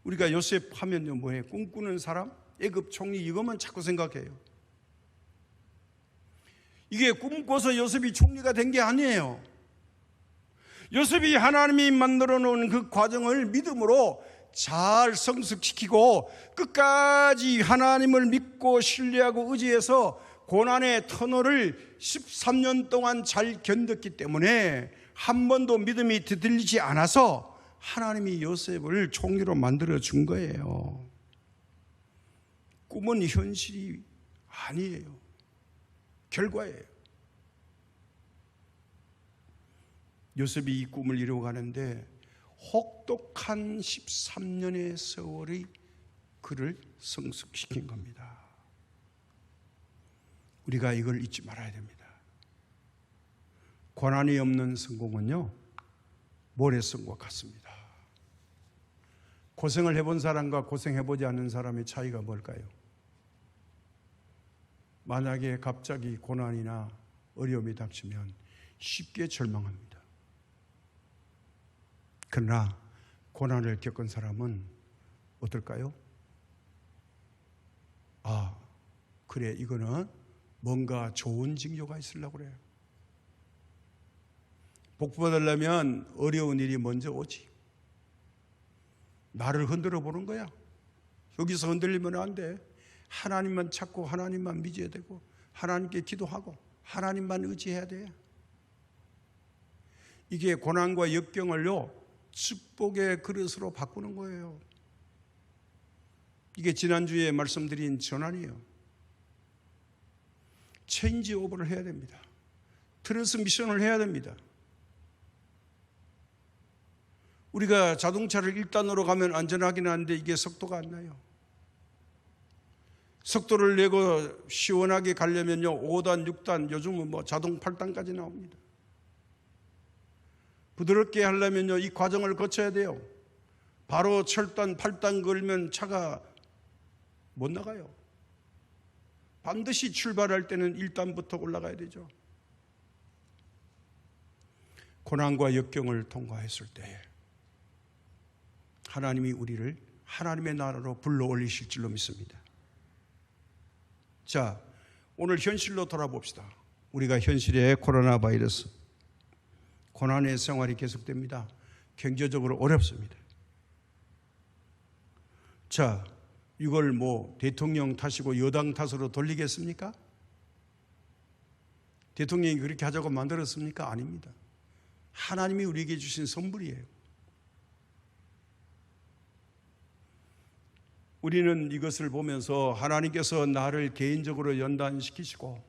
우리가 요셉 하면요 뭐예요? 꿈꾸는 사람, 애굽 총리 이것만 자꾸 생각해요. 이게 꿈꿔서 요셉이 총리가 된 게 아니에요. 요셉이 하나님이 만들어 놓은 그 과정을 믿음으로 잘 성숙시키고 끝까지 하나님을 믿고 신뢰하고 의지해서 고난의 터널을 13년 동안 잘 견뎠기 때문에 한 번도 믿음이 뒤틀리지 않아서 하나님이 요셉을 총리로 만들어 준 거예요. 꿈은 현실이 아니에요. 결과예요. 요셉이 이 꿈을 이루어가는데 혹독한 13년의 세월이 그를 성숙시킨 겁니다. 우리가 이걸 잊지 말아야 됩니다. 고난이 없는 성공은요 모래성과 같습니다. 고생을 해본 사람과 고생해보지 않는 사람의 차이가 뭘까요? 만약에 갑자기 고난이나 어려움이 닥치면 쉽게 절망합니다. 그러나 고난을 겪은 사람은 어떨까요? 아, 그래, 이거는 뭔가 좋은 징조가 있으려고 그래요. 복 받으려면 어려운 일이 먼저 오지. 나를 흔들어 보는 거야. 여기서 흔들리면 안 돼. 하나님만 찾고 하나님만 믿어야 되고 하나님께 기도하고 하나님만 의지해야 돼. 이게 고난과 역경을요 축복의 그릇으로 바꾸는 거예요. 이게 지난주에 말씀드린 전환이에요. 체인지 오버를 해야 됩니다. 트랜스미션을 해야 됩니다. 우리가 자동차를 1단으로 가면 안전하긴 한데 이게 속도가 안 나요. 속도를 내고 시원하게 가려면요 5단, 6단, 요즘은 뭐 자동 8단까지 나옵니다. 부드럽게 하려면요 이 과정을 거쳐야 돼요. 바로 7단, 8단 걸면 차가 못 나가요. 반드시 출발할 때는 1단부터 올라가야 되죠. 고난과 역경을 통과했을 때 하나님이 우리를 하나님의 나라로 불러 올리실 줄로 믿습니다. 자, 오늘 현실로 돌아봅시다. 우리가 현실의 코로나 바이러스, 고난의 생활이 계속됩니다. 경제적으로 어렵습니다. 자, 이걸 뭐 대통령 탓이고 여당 탓으로 돌리겠습니까? 대통령이 그렇게 하자고 만들었습니까? 아닙니다. 하나님이 우리에게 주신 선물이에요. 우리는 이것을 보면서 하나님께서 나를 개인적으로 연단시키시고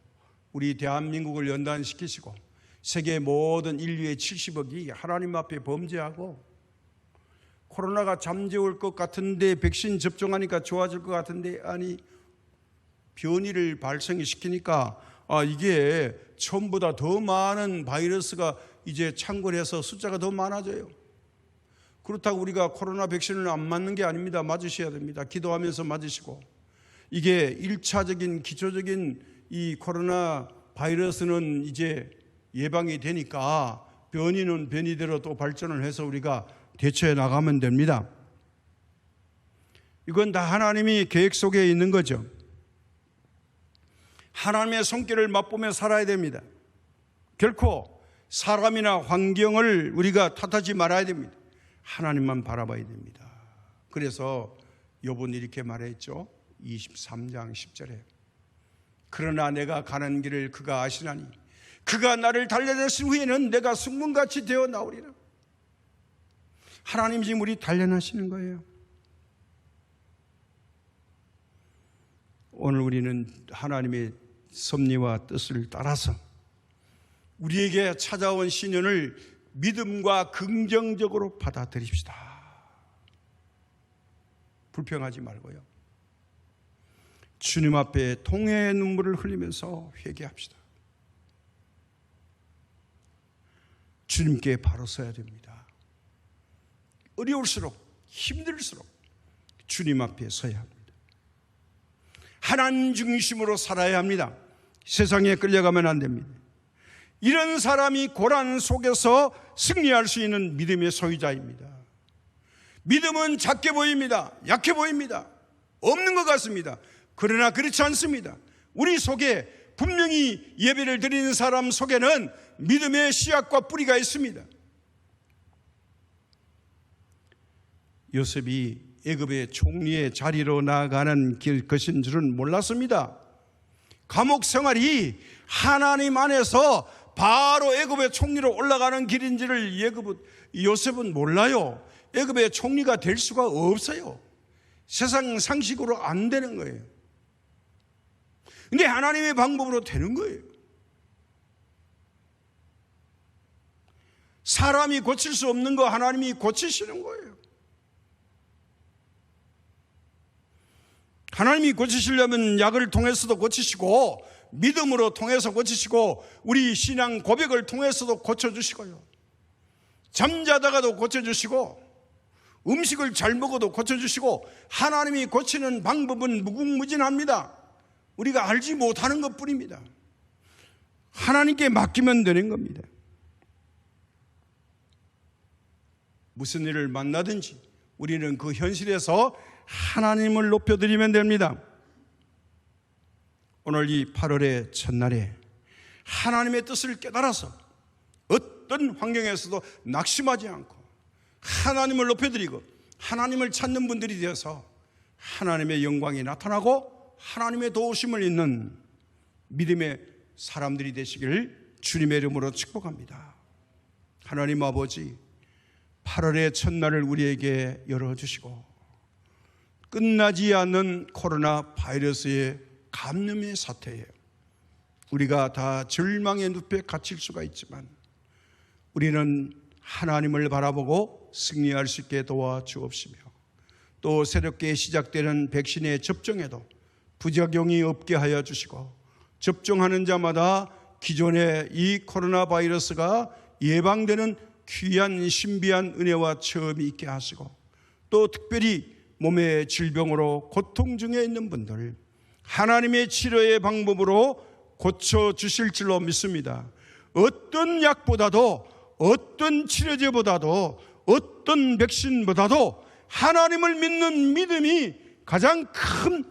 우리 대한민국을 연단시키시고 세계 모든 인류의 70억이 하나님 앞에 범죄하고 코로나가 잠재울 것 같은데 백신 접종하니까 좋아질 것 같은데 아니 변이를 발생시키니까 이게 처음보다 더 많은 바이러스가 이제 창궐해서 숫자가 더 많아져요. 그렇다고 우리가 코로나 백신을 안 맞는 게 아닙니다. 맞으셔야 됩니다. 기도하면서 맞으시고 이게 1차적인 기초적인 이 코로나 바이러스는 이제 예방이 되니까 변이는 변이대로 또 발전을 해서 우리가 대처해 나가면 됩니다. 이건 다 하나님이 계획 속에 있는 거죠. 하나님의 손길을 맛보며 살아야 됩니다. 결코 사람이나 환경을 우리가 탓하지 말아야 됩니다. 하나님만 바라봐야 됩니다. 그래서 욥은 이렇게 말했죠. 23장 10절에 그러나 내가 가는 길을 그가 아시나니 그가 나를 단련하신 후에는 내가 승문같이 되어 나오리라. 하나님 지금 우리 단련하시는 거예요. 오늘 우리는 하나님의 섭리와 뜻을 따라서 우리에게 찾아온 시련을 믿음과 긍정적으로 받아들입시다. 불평하지 말고요. 주님 앞에 통회의 눈물을 흘리면서 회개합시다. 주님께 바로 서야 됩니다. 어려울수록 힘들수록 주님 앞에 서야 합니다. 하나님 중심으로 살아야 합니다. 세상에 끌려가면 안 됩니다. 이런 사람이 고난 속에서 승리할 수 있는 믿음의 소유자입니다. 믿음은 작게 보입니다. 약해 보입니다. 없는 것 같습니다. 그러나 그렇지 않습니다. 우리 속에 분명히 예배를 드리는 사람 속에는 믿음의 씨앗과 뿌리가 있습니다. 요셉이 애굽의 총리의 자리로 나아가는 것인 줄은 몰랐습니다. 감옥 생활이 하나님 안에서 바로 애굽의 총리로 올라가는 길인지를 요셉은 몰라요. 애굽의 총리가 될 수가 없어요. 세상 상식으로 안 되는 거예요. 근데 하나님의 방법으로 되는 거예요. 사람이 고칠 수 없는 거 하나님이 고치시는 거예요. 하나님이 고치시려면 약을 통해서도 고치시고 믿음으로 통해서 고치시고 우리 신앙 고백을 통해서도 고쳐주시고요. 잠자다가도 고쳐주시고 음식을 잘 먹어도 고쳐주시고 하나님이 고치는 방법은 무궁무진합니다. 우리가 알지 못하는 것뿐입니다. 하나님께 맡기면 되는 겁니다. 무슨 일을 만나든지 우리는 그 현실에서 하나님을 높여드리면 됩니다. 오늘 이 8월의 첫날에 하나님의 뜻을 깨달아서 어떤 환경에서도 낙심하지 않고 하나님을 높여드리고 하나님을 찾는 분들이 되어서 하나님의 영광이 나타나고 하나님의 도우심을 있는 믿음의 사람들이 되시기를 주님의 이름으로 축복합니다. 하나님 아버지, 8월의 첫날을 우리에게 열어주시고 끝나지 않는 코로나 바이러스의 감염의 사태예요. 우리가 다 절망의 늪에 갇힐 수가 있지만 우리는 하나님을 바라보고 승리할 수 있게 도와주옵시며, 또 새롭게 시작되는 백신의 접종에도 부작용이 없게 하여 주시고, 접종하는 자마다 기존의 이 코로나 바이러스가 예방되는 귀한 신비한 은혜와 체험이 있게 하시고, 또 특별히 몸의 질병으로 고통 중에 있는 분들 하나님의 치료의 방법으로 고쳐주실 줄로 믿습니다. 어떤 약보다도, 어떤 치료제보다도, 어떤 백신보다도 하나님을 믿는 믿음이 가장 큰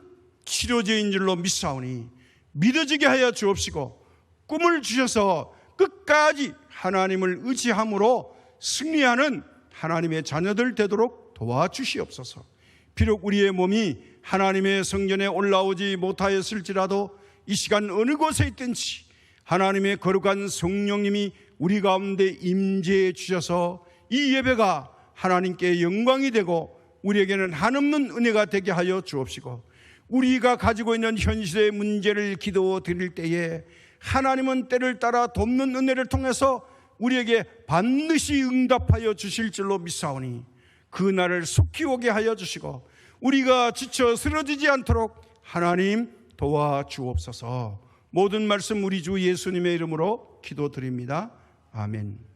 치료제인 줄로 믿사오니 믿어지게 하여 주옵시고, 꿈을 주셔서 끝까지 하나님을 의지함으로 승리하는 하나님의 자녀들 되도록 도와주시옵소서. 비록 우리의 몸이 하나님의 성전에 올라오지 못하였을지라도 이 시간 어느 곳에 있든지 하나님의 거룩한 성령님이 우리 가운데 임재해 주셔서 이 예배가 하나님께 영광이 되고 우리에게는 한없는 은혜가 되게 하여 주옵시고, 우리가 가지고 있는 현실의 문제를 기도 드릴 때에 하나님은 때를 따라 돕는 은혜를 통해서 우리에게 반드시 응답하여 주실 줄로 믿사오니 그 날을 속히 오게 하여 주시고, 우리가 지쳐 쓰러지지 않도록 하나님 도와주옵소서. 모든 말씀 우리 주 예수님의 이름으로 기도드립니다. 아멘.